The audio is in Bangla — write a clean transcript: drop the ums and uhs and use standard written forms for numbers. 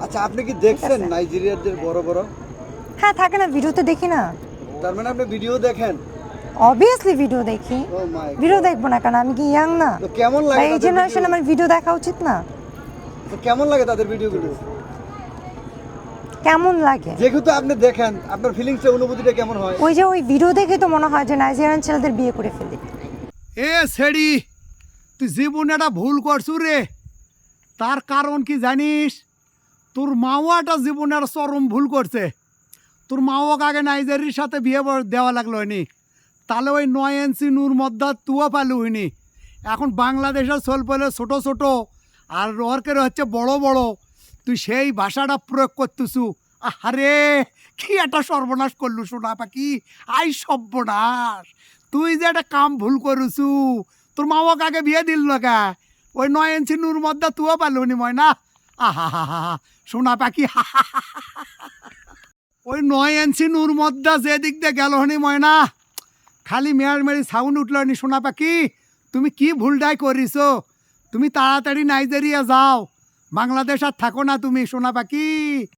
আচ্ছা আপনি কি দেখছেন নাইজেরিয়ানদের বড় বড়? হ্যাঁ থাকে না, ভিডিওতে দেখি না। তার মানে আপনি ভিডিও দেখেন? অবভিয়াসলি ভিডিও দেখি। ও মাই ভিডিও গড। দেখবো না কেন? আমি কি ইয়াং না? তো কেমন বা লাগে এই তাদের জেনারেশন ভিডিও? আমার ভিডিও দেখা উচিত না? তো কেমন লাগে তাদের ভিডিওগুলো? কেমন লাগে? যেহেতু আপনি দেখেন, আপনার ফিলিংসটা, অনুভূতিটা কেমন হয়? ওই যে ওই ভিডিও দেখে তো মনে হয় যে নাইজেরিয়ান ছেলেদের বিয়ে করে ফেলি। এ সেডি, তুই জীবনে একটা ভুল করছু রে। তার কারণ কি জানিস? তোর মাও একটা জীবনে একটা চরম ভুল করছে। তোর মাও আগে নাইজেরিয়ার সাথে বিয়ে দেওয়া লাগলো হয়নি, তাহলে ওই 9 ইঞ্চি নূর মদ্দা তুয়া পালু হয়নি। এখন বাংলাদেশের সোল পেলে ছোটো ছোটো আর রহরকের হচ্ছে বড় বড়। তুই সেই ভাষাটা প্রয়োগ করতেছু। আরে কি একটা সর্বনাশ করলু সোনা পাখি, আই সর্বনাশ। তুই যে একটা কাম ভুল করছু, তোর মাও আগে বিয়ে দিল না কা? ওই 9 ইঞ্চি নূর মদ্দা তুয়া পালু নি ময়না। আহা হা হা হা সোনা পাখি, হা হা হা হা। ওই 9 ইঞ্চি নূর মদ্দা যে দিক দিয়ে গেল হনি ময়না, খালি মেয়ার মেরি সাউন্ড উঠলো নি। সোনা পাখি, তুমি কি ভুলটাই করিছো? তুমি তাড়াতাড়ি নাইজেরিয়া যাও, বাংলাদেশ আর থাকো না তুমি সোনা পাখি।